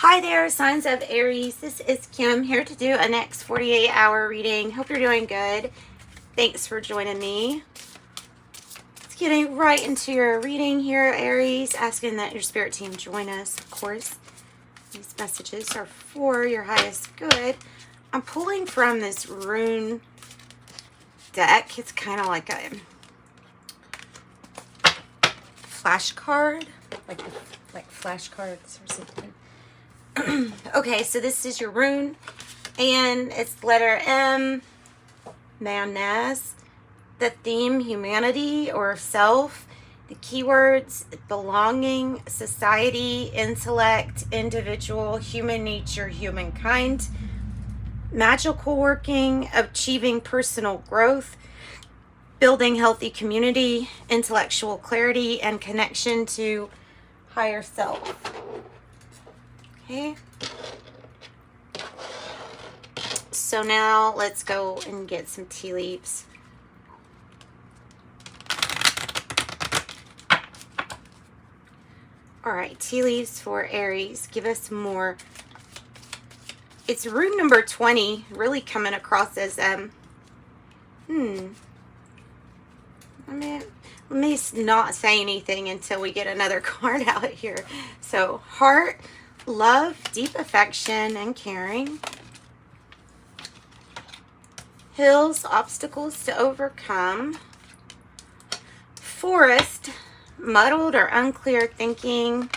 Hi there, signs of Aries. This is Kim here to do a next 48-hour reading. Hope you're doing good. Thanks for joining me. It's getting right into your reading here, Aries. Asking that your spirit team join us, of course. These messages are for your highest good. I'm pulling from this rune deck. It's kind of like a flashcard, like flashcards or something. Okay, so this is your rune, and it's letter M, Manas. The theme, humanity or self. The keywords, belonging, society, intellect, individual, human nature, humankind. Magical working, achieving personal growth, building healthy community, intellectual clarity, and connection to higher self. Okay. So now let's go and get some tea leaves. All right, tea leaves for Aries. Give us more. It's rune number 20, really coming across as let me not say anything until we get another card out here. So heart, love, deep affection and caring. Hills, obstacles to overcome. Forest, muddled or unclear thinking.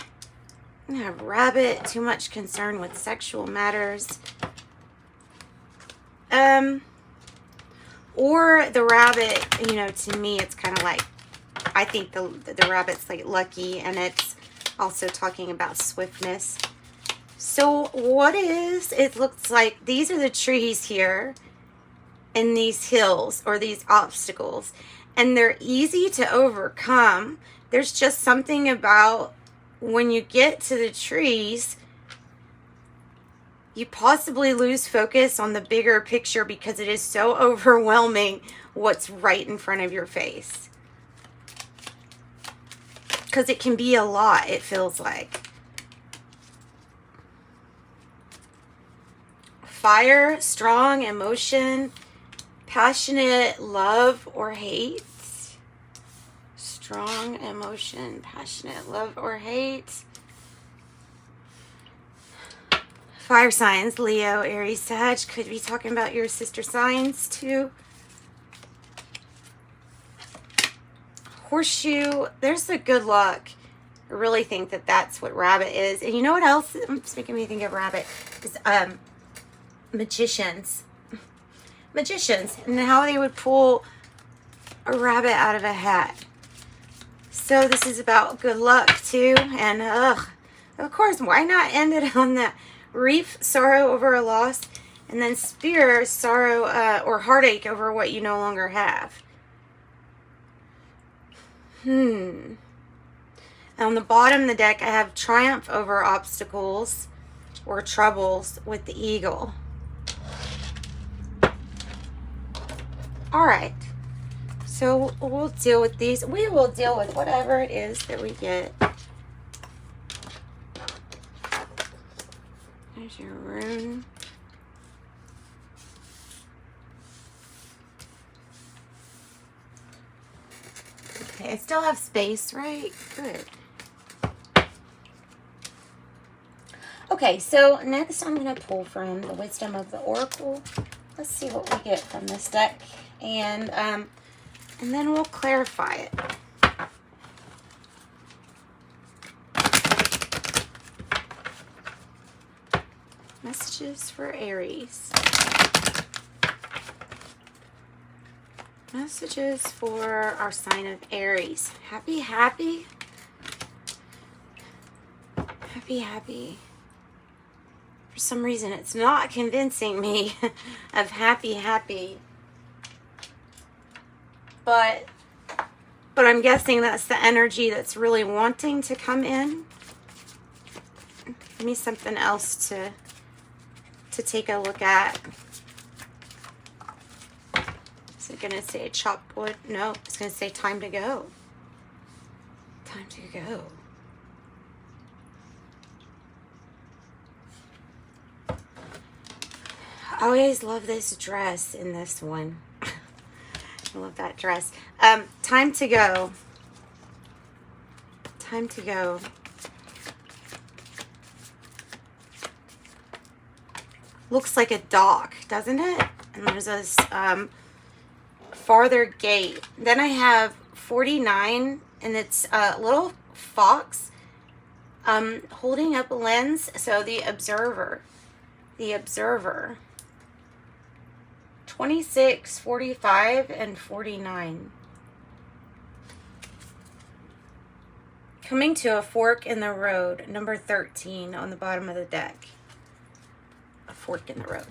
Rabbit, too much concern with sexual matters. Or the rabbit, you know, to me it's kind of like, I think the rabbit's like lucky, and it's also talking about swiftness. So what is, it looks like these are the trees here in these hills or these obstacles, and they're easy to overcome. There's just something about when you get to the trees, you possibly lose focus on the bigger picture because it is so overwhelming what's right in front of your face. Because it can be a lot, it feels like. Fire, strong emotion, passionate love or hate. Strong emotion, passionate love or hate. Fire signs, Leo, Aries, Sag. Could be talking about your sister signs too. Horseshoe, there's the good luck. I really think that that's what rabbit is. And you know what else? It's making me think of rabbit. Is magicians. Magicians. And how they would pull a rabbit out of a hat. So this is about good luck too. And of course, why not end it on that? Reef, sorrow over a loss. And then spear, sorrow or heartache over what you no longer have. On the bottom of the deck, I have triumph over obstacles or troubles with the eagle. All right. So we'll deal with these. We will deal with whatever it is that we get. There's your rune. Okay, I still have space, right? Good. Okay, so next I'm going to pull from the Wisdom of the Oracle. Let's see what we get from this deck. And then we'll clarify it. Messages for Aries. Messages for our sign of Aries. Happy, happy. Happy, happy. For some reason, it's not convincing me of happy, happy. But I'm guessing that's the energy that's really wanting to come in. Give me something else to take a look at. Is it going to say chopped wood? No, it's going to say time to go. Time to go. I always love this dress in this one. I love that dress. Time to go. Time to go. Looks like a dock, doesn't it? And there's this farther gate. Then I have 49, and it's a little fox holding up a lens. So the observer. 26, 45, and 49. Coming to a fork in the road, number 13 on the bottom of the deck. A fork in the road.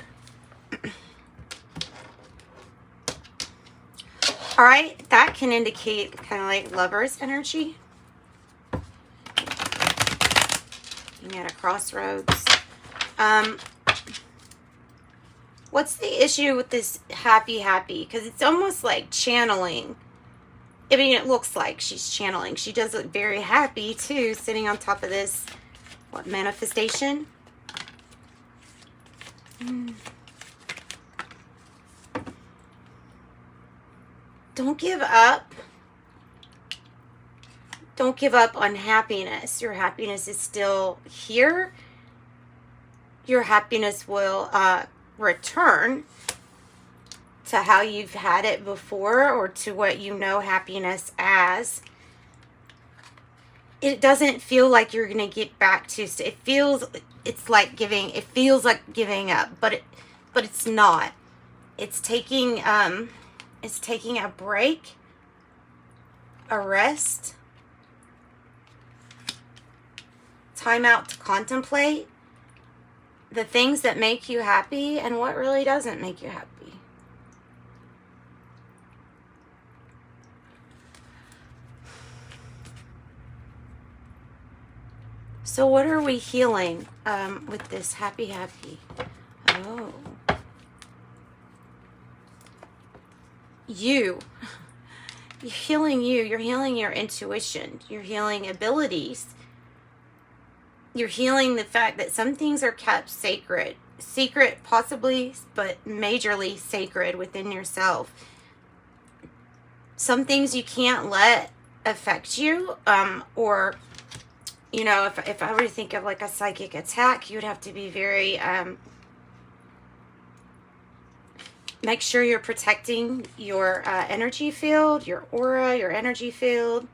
All right, that can indicate kind of like lover's energy. Being at a crossroads. What's the issue with this happy? Because it's almost like channeling. I mean, it looks like she's channeling. She does look very happy, too, sitting on top of this, what, manifestation? Don't give up. Don't give up on happiness. Your happiness is still here. Your happiness will return to how you've had it before, or to what you know happiness as. It doesn't feel like you're going to get back to, it feels like giving up, but it's not. It's taking a break, a rest, time out to contemplate the things that make you happy and what really doesn't make you happy. So what are we healing with this happy? Oh. You're healing you. You're healing your intuition. You're healing abilities. You're healing the fact that some things are kept sacred. Secret possibly, but majorly sacred within yourself. Some things you can't let affect you, or, you know, if I were to think of like a psychic attack, you would have to be very, make sure you're protecting your energy field, your aura, your energy field.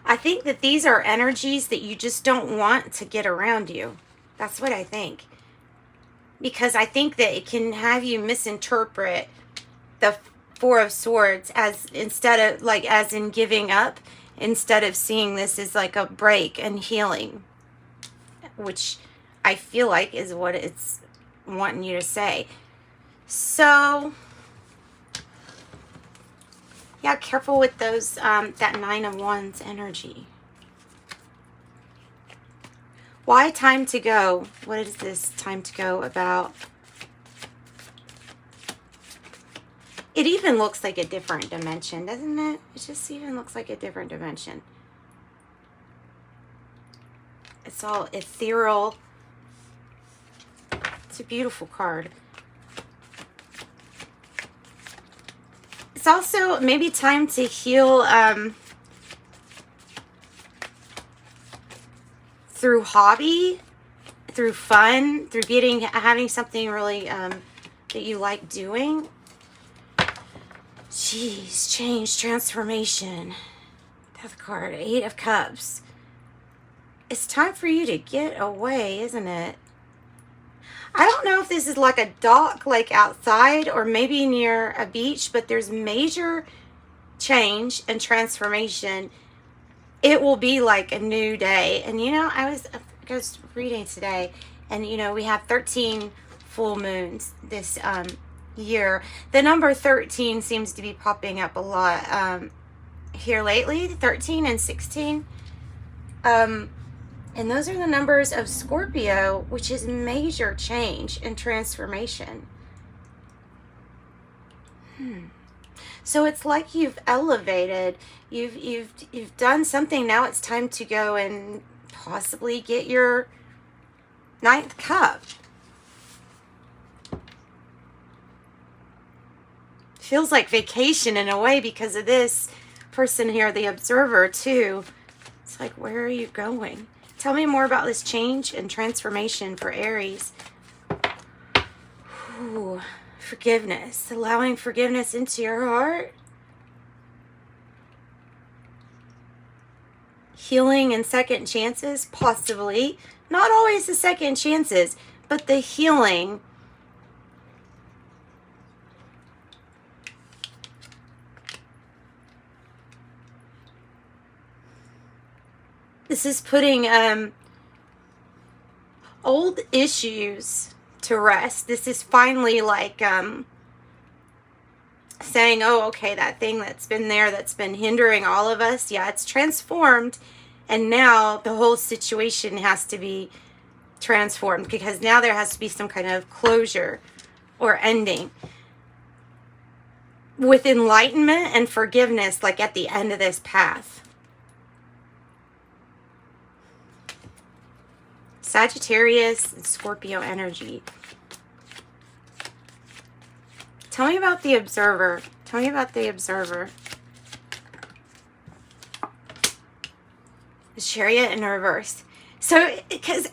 I think that these are energies that you just don't want to get around you. That's what I think. Because I think that it can have you misinterpret the Four of Swords as, instead of like as in giving up, instead of seeing this as like a break and healing, which I feel like is what it's wanting you to say. So yeah, careful with those, that Nine of Wands energy. Why time to go? What is this time to go about? It even looks like a different dimension, doesn't it? It just even looks like a different dimension. It's all ethereal. It's a beautiful card. It's also maybe time to heal through hobby, through fun, through having something really that you like doing. Jeez, change, transformation. Death card, 8 of Cups. It's time for you to get away, isn't it? I don't know if this is like a dock, like outside, or maybe near a beach, but there's major change and transformation. It will be like a new day. And you know, I was reading today, and you know, we have 13 full moons this year. The number 13 seems to be popping up a lot here lately, 13 and 16. And those are the numbers of Scorpio, which is major change and transformation. So it's like you've elevated, you've done something. Now it's time to go and possibly get your 9th cup. Feels like vacation in a way because of this person here, the observer, too. It's like, where are you going? Tell me more about this change and transformation for Aries. Ooh, forgiveness. Allowing forgiveness into your heart. Healing and second chances, possibly. Not always the second chances, but the healing. This is putting old issues to rest. This is finally like saying, oh, okay, that thing that's been there, that's been hindering all of us, yeah, it's transformed. And now the whole situation has to be transformed because now there has to be some kind of closure or ending. With enlightenment and forgiveness, like at the end of this path. Sagittarius and Scorpio energy. Tell me about the observer. Tell me about the observer. The Chariot in reverse. So, because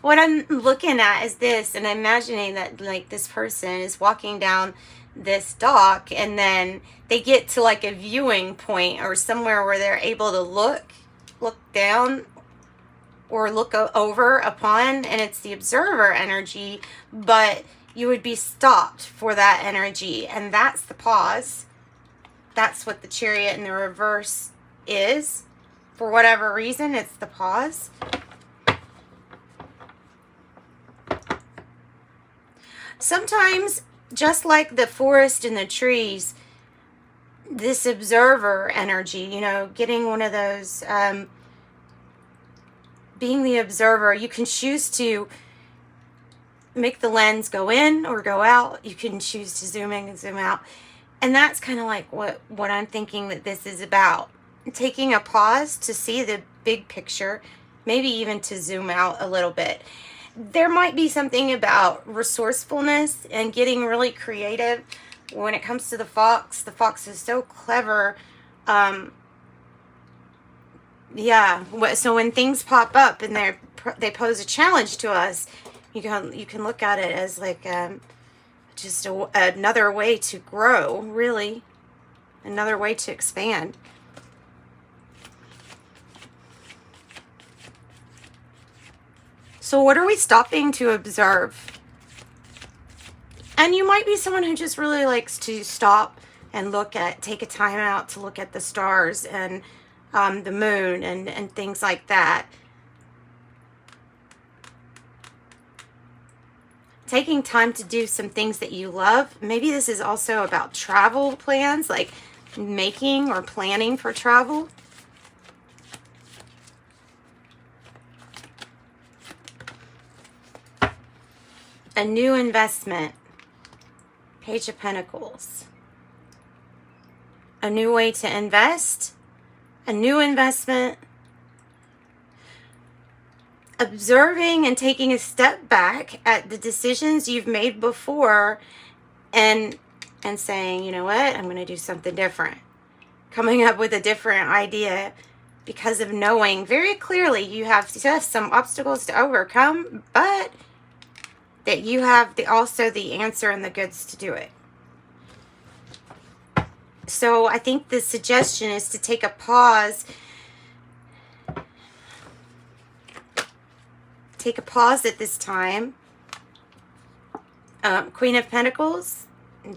what I'm looking at is this, and imagining that like this person is walking down this dock, and then they get to like a viewing point or somewhere where they're able to look down or look over upon, and it's the observer energy, but you would be stopped for that energy, and that's the pause. That's what the Chariot in the reverse is. For whatever reason, it's the pause. Sometimes, just like the forest and the trees, this observer energy, you know, getting one of those, being the observer, you can choose to make the lens go in or go out. You can choose to zoom in and zoom out. And that's kind of like what I'm thinking that this is about. Taking a pause to see the big picture, maybe even to zoom out a little bit. There might be something about resourcefulness and getting really creative when it comes to the fox. The fox is so clever. Yeah, so when things pop up and they pose a challenge to us, you can look at it as like just another way to grow, really. Another way to expand. So what are we stopping to observe? And you might be someone who just really likes to stop and take a time out to look at the stars and the moon and things like that. Taking time to do some things that you love. Maybe this is also about travel plans, like making or planning for travel. A new investment. Page of Pentacles. A new way to invest. A new investment. Observing and taking a step back at the decisions you've made before and saying, you know what, I'm going to do something different. Coming up with a different idea because of knowing very clearly you have just some obstacles to overcome, but that you have also the answer and the goods to do it. So I think the suggestion is to take a pause. Take a pause at this time. Queen of Pentacles.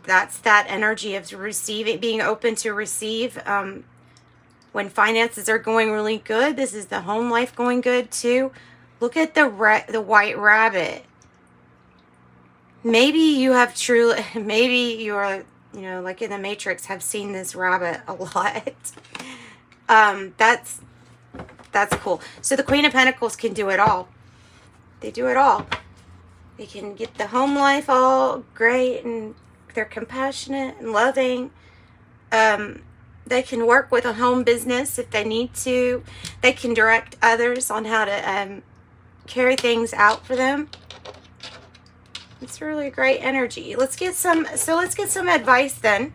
That's that energy of receiving, being open to receive. When finances are going really good, this is the home life going good too. Look at the white rabbit. Maybe you have maybe you are, you know, like in the Matrix, have seen this rabbit a lot. That's cool. So the Queen of Pentacles can do it all. They do it all. They can get the home life all great, and they're compassionate and loving. They can work with a home business if they need to. They can direct others on how to carry things out for them. It's really great energy. Let's get some advice then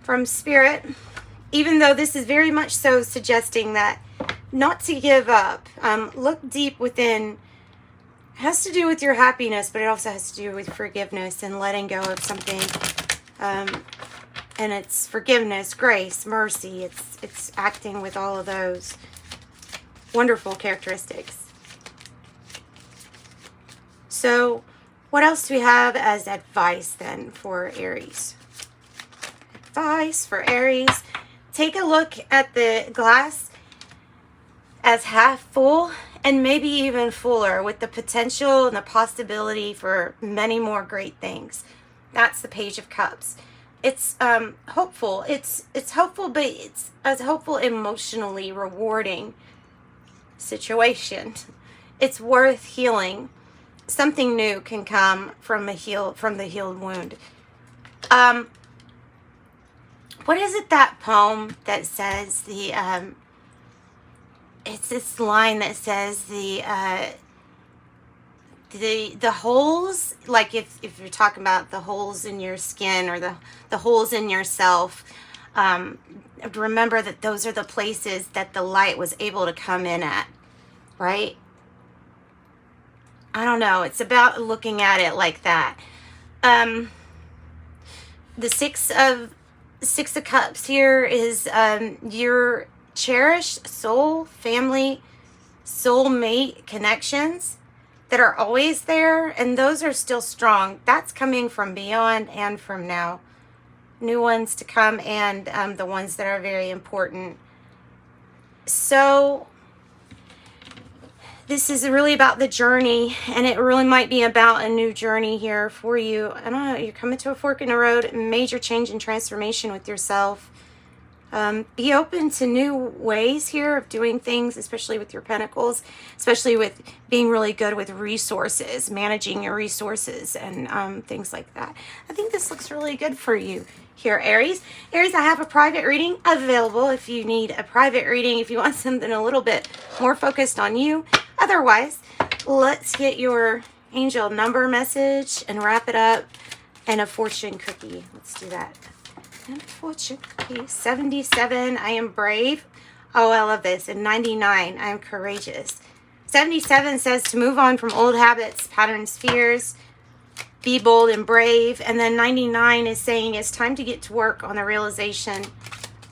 from Spirit. Even though this is very much so suggesting that not to give up. Look deep within. It has to do with your happiness, but it also has to do with forgiveness and letting go of something. And it's forgiveness, grace, mercy. It's acting with all of those wonderful characteristics. So, what else do we have as advice then for Aries? Advice for Aries. Take a look at the glass as half full and maybe even fuller, with the potential and the possibility for many more great things. That's the Page of Cups. It's hopeful. It's hopeful, but it's a hopeful, emotionally rewarding situation. It's worth healing. Something new can come from the healed wound. What is it, that poem that says it's this line that says the holes, like if you're talking about the holes in your skin or the holes in yourself, remember that those are the places that the light was able to come in at, right? I don't know. It's about looking at it like that. The Six of Cups here is your cherished soul, family, soulmate connections that are always there, and those are still strong. That's coming from beyond and from now. New ones to come, and the ones that are very important. So this is really about the journey, and it really might be about a new journey here for you. I don't know, you're coming to a fork in the road, major change and transformation with yourself. Be open to new ways here of doing things, especially with your pentacles, especially with being really good with resources, managing your resources and things like that. I think this looks really good for you here, Aries. Aries, I have a private reading available if you need a private reading, if you want something a little bit more focused on you. Otherwise, let's get your angel number message and wrap it up, and a fortune cookie. Let's do that. And fortune cookie. 77, I am brave. Oh, I love this. And 99, I am courageous. 77 says to move on from old habits, patterns, fears, be bold and brave. And then 99 is saying it's time to get to work on the realization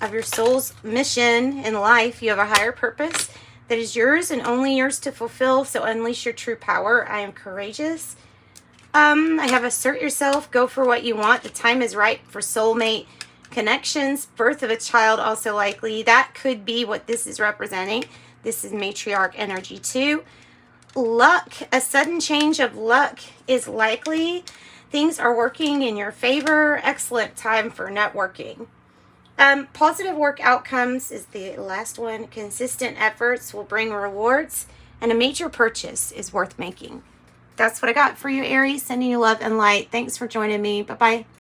of your soul's mission in life. You have a higher purpose that is yours and only yours to fulfill. So unleash your true power. I am courageous. I have assert yourself, go for what you want. The time is right for soulmate connections. Birth of a child also likely. That could be what this is representing. This is matriarch energy too. Luck, a sudden change of luck is likely. Things are working in your favor. Excellent time for networking. Positive work outcomes is the last one. Consistent efforts will bring rewards, and a major purchase is worth making. That's what I got for you, Aries. Sending you love and light. Thanks for joining me. Bye-bye.